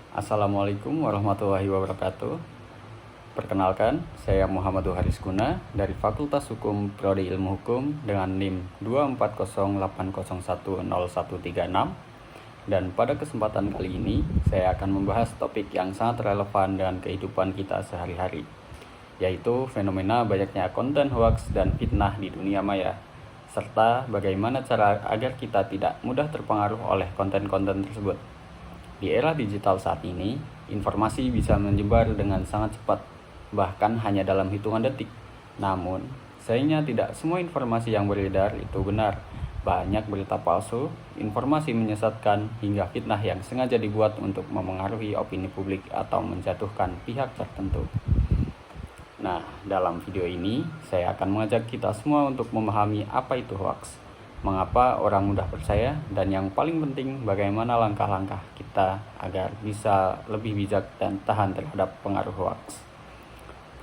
Assalamualaikum warahmatullahi wabarakatuh. Perkenalkan, saya Muhammad Haris Guna dari Fakultas Hukum Prodi Ilmu Hukum dengan NIM 24080100136. Dan pada kesempatan kali ini, saya akan membahas topik yang sangat relevan dengan kehidupan kita sehari-hari, yaitu fenomena banyaknya konten hoaks dan fitnah di dunia maya, serta bagaimana cara agar kita tidak mudah terpengaruh oleh konten-konten tersebut. Di era digital saat ini, informasi bisa menyebar dengan sangat cepat, bahkan hanya dalam hitungan detik. Namun, sayangnya tidak semua informasi yang beredar itu benar. Banyak berita palsu, informasi menyesatkan, hingga fitnah yang sengaja dibuat untuk memengaruhi opini publik atau menjatuhkan pihak tertentu. Nah, dalam video ini, saya akan mengajak kita semua untuk memahami apa itu hoaks, mengapa orang mudah percaya, dan yang paling penting bagaimana langkah-langkah kita agar bisa lebih bijak dan tahan terhadap pengaruh hoaks.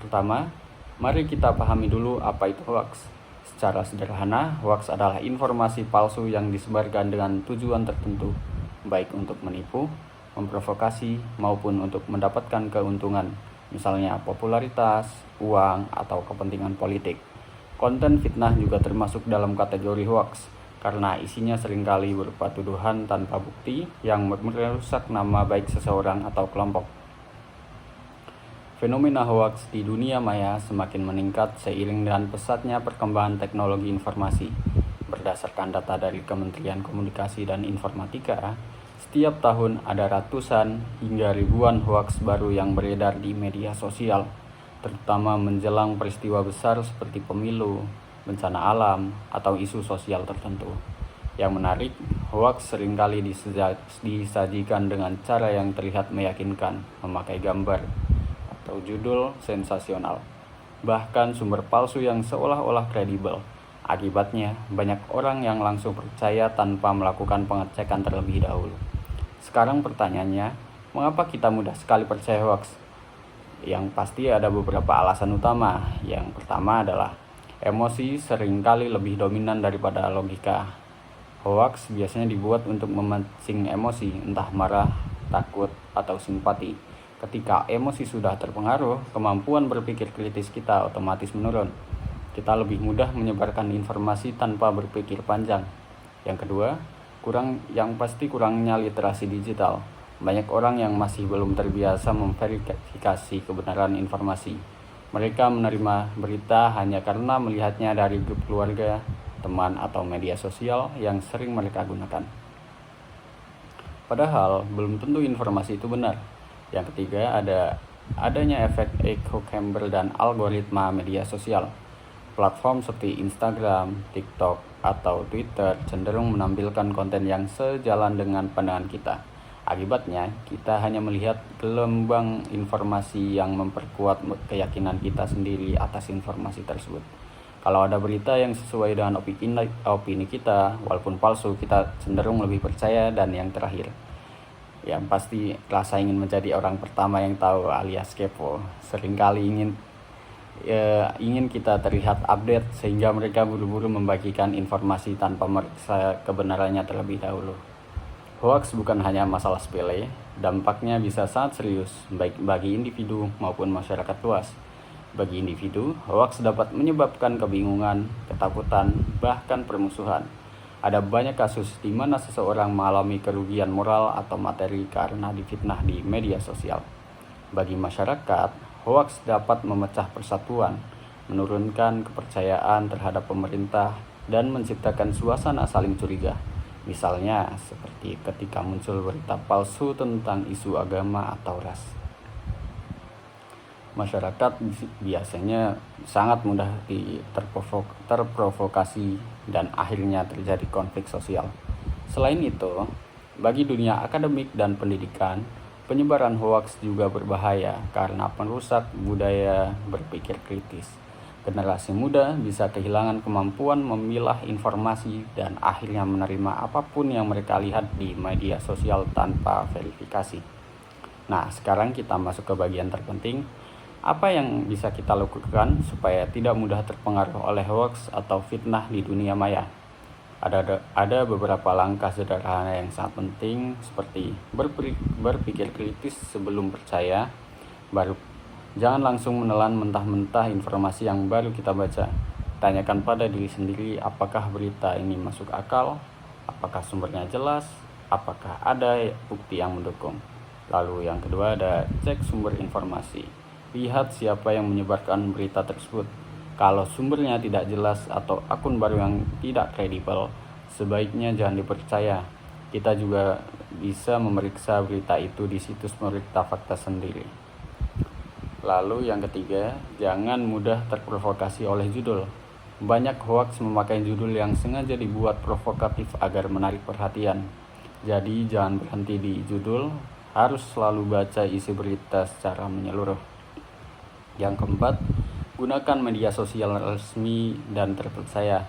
Pertama, mari kita pahami dulu apa itu hoaks. Secara sederhana, hoaks adalah informasi palsu yang disebarkan dengan tujuan tertentu, baik untuk menipu, memprovokasi, maupun untuk mendapatkan keuntungan, misalnya popularitas, uang, atau kepentingan politik. Konten fitnah juga termasuk dalam kategori hoaks karena isinya seringkali berupa tuduhan tanpa bukti yang merusak nama baik seseorang atau kelompok. Fenomena hoaks di dunia maya semakin meningkat seiring dengan pesatnya perkembangan teknologi informasi. Berdasarkan data dari Kementerian Komunikasi dan Informatika, setiap tahun ada ratusan hingga ribuan hoaks baru yang beredar di media sosial, terutama menjelang peristiwa besar seperti pemilu, bencana alam, atau isu sosial tertentu. Yang menarik, hoaks seringkali disajikan dengan cara yang terlihat meyakinkan, memakai gambar atau judul sensasional, bahkan sumber palsu yang seolah-olah kredibel. Akibatnya, banyak orang yang langsung percaya tanpa melakukan pengecekan terlebih dahulu. Sekarang pertanyaannya, mengapa kita mudah sekali percaya hoaks? Yang pasti ada beberapa alasan utama. Yang pertama adalah emosi seringkali lebih dominan daripada logika. Hoaks biasanya dibuat untuk memancing emosi, entah marah, takut, atau simpati. Ketika emosi sudah terpengaruh, kemampuan berpikir kritis kita otomatis menurun. Kita lebih mudah menyebarkan informasi tanpa berpikir panjang. Yang kedua, kurangnya literasi digital. Banyak orang yang masih belum terbiasa memverifikasi kebenaran informasi. Mereka menerima berita hanya karena melihatnya dari grup keluarga, teman, atau media sosial yang sering mereka gunakan. Padahal, belum tentu informasi itu benar. Yang ketiga, adanya efek echo chamber dan algoritma media sosial. Platform seperti Instagram, TikTok, atau Twitter cenderung menampilkan konten yang sejalan dengan pandangan kita. Akibatnya, kita hanya melihat gelombang informasi yang memperkuat keyakinan kita sendiri atas informasi tersebut. Kalau ada berita yang sesuai dengan opini kita, walaupun palsu, kita cenderung lebih percaya. Dan yang terakhir, yang pasti rasa ingin menjadi orang pertama yang tahu alias kepo. Seringkali ingin kita terlihat update sehingga mereka buru-buru membagikan informasi tanpa meriksa kebenarannya terlebih dahulu. Hoaks bukan hanya masalah sepele, dampaknya bisa sangat serius, baik bagi individu maupun masyarakat luas. Bagi individu, hoaks dapat menyebabkan kebingungan, ketakutan, bahkan permusuhan. Ada banyak kasus di mana seseorang mengalami kerugian moral atau materi karena difitnah di media sosial. Bagi masyarakat, hoaks dapat memecah persatuan, menurunkan kepercayaan terhadap pemerintah, dan menciptakan suasana saling curiga. Misalnya, seperti ketika muncul berita palsu tentang isu agama atau ras. Masyarakat biasanya sangat mudah terprovokasi dan akhirnya terjadi konflik sosial. Selain itu, bagi dunia akademik dan pendidikan, penyebaran hoaks juga berbahaya karena merusak budaya berpikir kritis. Generasi muda bisa kehilangan kemampuan memilah informasi dan akhirnya menerima apapun yang mereka lihat di media sosial tanpa verifikasi. Nah, sekarang kita masuk ke bagian terpenting. Apa yang bisa kita lakukan supaya tidak mudah terpengaruh oleh hoaks atau fitnah di dunia maya? Ada beberapa langkah sederhana yang sangat penting, seperti berpikir kritis sebelum percaya. Jangan langsung menelan mentah-mentah informasi yang baru kita baca. Tanyakan pada diri sendiri, apakah berita ini masuk akal, apakah sumbernya jelas, apakah ada bukti yang mendukung. Lalu yang kedua ada cek sumber informasi. Lihat siapa yang menyebarkan berita tersebut. Kalau sumbernya tidak jelas atau akun baru yang tidak kredibel, sebaiknya jangan dipercaya. Kita juga bisa memeriksa berita itu di situs pemeriksa fakta sendiri. Lalu yang ketiga, jangan mudah terprovokasi oleh judul. Banyak hoaks memakai judul yang sengaja dibuat provokatif agar menarik perhatian. Jadi jangan berhenti di judul, harus selalu baca isi berita secara menyeluruh. Yang keempat, gunakan media sosial resmi dan terpercaya.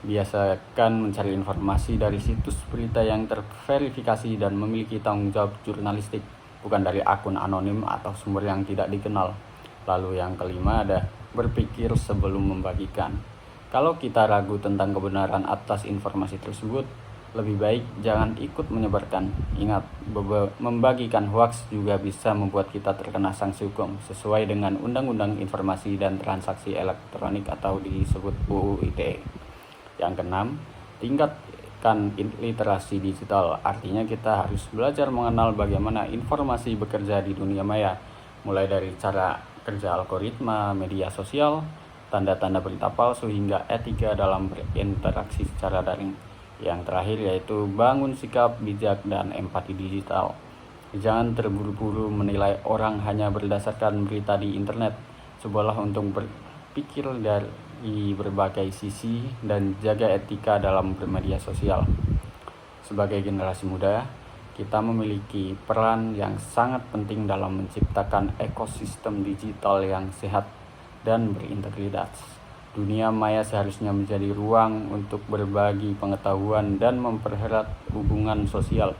Biasakan mencari informasi dari situs berita yang terverifikasi dan memiliki tanggung jawab jurnalistik, bukan dari akun anonim atau sumber yang tidak dikenal. Lalu yang kelima ada berpikir sebelum membagikan. Kalau kita ragu tentang kebenaran atas informasi tersebut, lebih baik jangan ikut menyebarkan. Ingat, membagikan hoaks juga bisa membuat kita terkena sanksi hukum sesuai dengan Undang-Undang Informasi dan Transaksi Elektronik atau disebut UU ITE. Yang keenam, tingkatkan literasi digital. Artinya kita harus belajar mengenal bagaimana informasi bekerja di dunia maya, mulai dari cara kerja algoritma, media sosial, tanda-tanda berita palsu, hingga etika dalam berinteraksi secara daring. Yang terakhir yaitu bangun sikap bijak dan empati digital. Jangan terburu-buru menilai orang hanya berdasarkan berita di internet. Cobalah untuk berpikir dari berbagai sisi dan jaga etika dalam bermedia sosial. Sebagai generasi muda, kita memiliki peran yang sangat penting dalam menciptakan ekosistem digital yang sehat dan berintegritas. Dunia maya seharusnya menjadi ruang untuk berbagi pengetahuan dan mempererat hubungan sosial,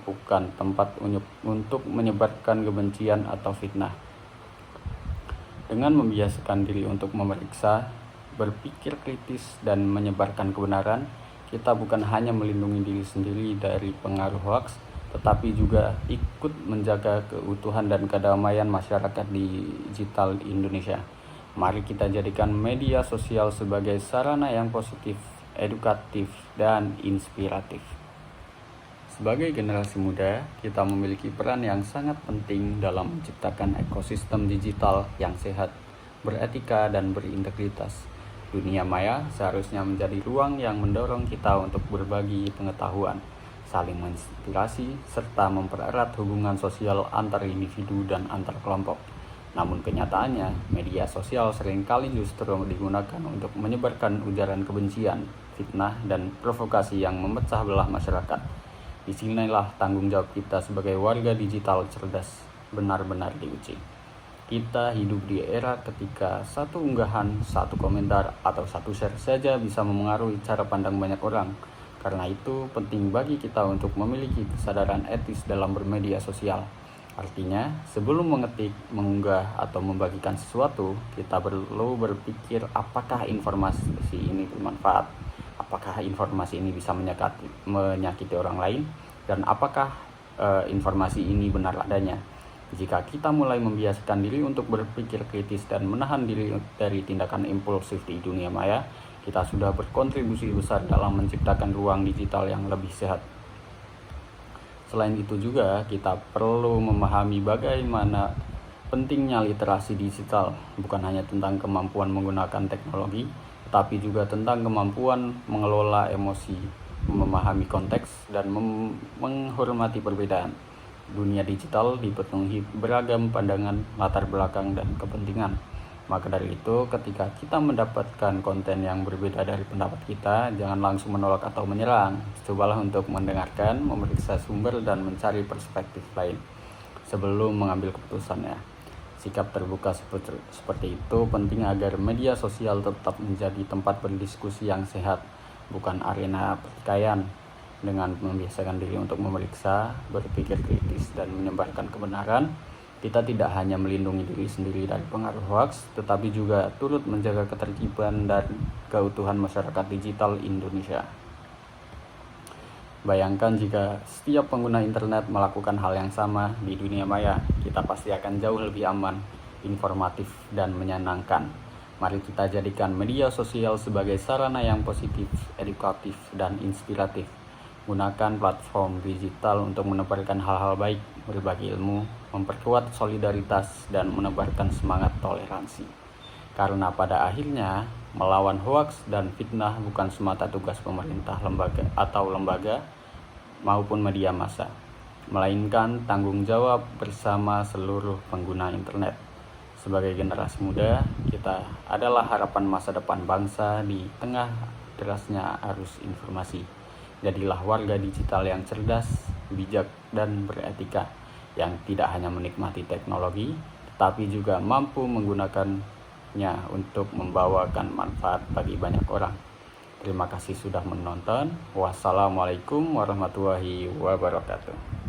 bukan tempat untuk menyebarkan kebencian atau fitnah. Dengan membiasakan diri untuk memeriksa, berpikir kritis, dan menyebarkan kebenaran, kita bukan hanya melindungi diri sendiri dari pengaruh hoaks, tetapi juga ikut menjaga keutuhan dan kedamaian masyarakat digital di Indonesia. Mari kita jadikan media sosial sebagai sarana yang positif, edukatif, dan inspiratif. Sebagai generasi muda, kita memiliki peran yang sangat penting dalam menciptakan ekosistem digital yang sehat, beretika, dan berintegritas. Dunia maya seharusnya menjadi ruang yang mendorong kita untuk berbagi pengetahuan, saling menginspirasi, serta mempererat hubungan sosial antar individu dan antar kelompok. Namun kenyataannya, media sosial seringkali justru digunakan untuk menyebarkan ujaran kebencian, fitnah, dan provokasi yang memecah belah masyarakat. Disinilah tanggung jawab kita sebagai warga digital cerdas benar-benar diuji. Kita hidup di era ketika satu unggahan, satu komentar, atau satu share saja bisa memengaruhi cara pandang banyak orang. Karena itu, penting bagi kita untuk memiliki kesadaran etis dalam bermedia sosial. Artinya, sebelum mengetik, mengunggah, atau membagikan sesuatu, kita perlu berpikir apakah informasi ini bermanfaat, apakah informasi ini bisa menyakiti orang lain, dan apakah informasi ini benar adanya. Jika kita mulai membiasakan diri untuk berpikir kritis dan menahan diri dari tindakan impulsif di dunia maya, kita sudah berkontribusi besar dalam menciptakan ruang digital yang lebih sehat. Selain itu juga, kita perlu memahami bagaimana pentingnya literasi digital, bukan hanya tentang kemampuan menggunakan teknologi, tetapi juga tentang kemampuan mengelola emosi, memahami konteks, dan menghormati perbedaan. Dunia digital dipenuhi beragam pandangan, latar belakang, dan kepentingan. Maka dari itu, ketika kita mendapatkan konten yang berbeda dari pendapat kita, jangan langsung menolak atau menyerang. Cobalah untuk mendengarkan, memeriksa sumber, dan mencari perspektif lain sebelum mengambil keputusannya. Sikap terbuka seperti itu penting agar media sosial tetap menjadi tempat berdiskusi yang sehat, bukan arena pertikaian. Dengan membiasakan diri untuk memeriksa, berpikir kritis, dan menyebarkan kebenaran, Kita tidak hanya melindungi diri sendiri dari pengaruh hoaks, tetapi juga turut menjaga ketertiban dan keutuhan masyarakat digital Indonesia. Bayangkan jika setiap pengguna internet melakukan hal yang sama di dunia maya, kita pasti akan jauh lebih aman, informatif, dan menyenangkan. Mari kita jadikan media sosial sebagai sarana yang positif, edukatif, dan inspiratif. Gunakan platform digital untuk menebarkan hal-hal baik, berbagi ilmu, memperkuat solidaritas, dan menebarkan semangat toleransi. Karena pada akhirnya, melawan hoaks dan fitnah bukan semata tugas pemerintah, lembaga maupun media massa, melainkan tanggung jawab bersama seluruh pengguna internet. Sebagai generasi muda, kita adalah harapan masa depan bangsa di tengah derasnya arus informasi. Jadilah warga digital yang cerdas, bijak, dan beretika, yang tidak hanya menikmati teknologi, tetapi juga mampu menggunakannya untuk membawakan manfaat bagi banyak orang. Terima kasih sudah menonton. Wassalamualaikum warahmatullahi wabarakatuh.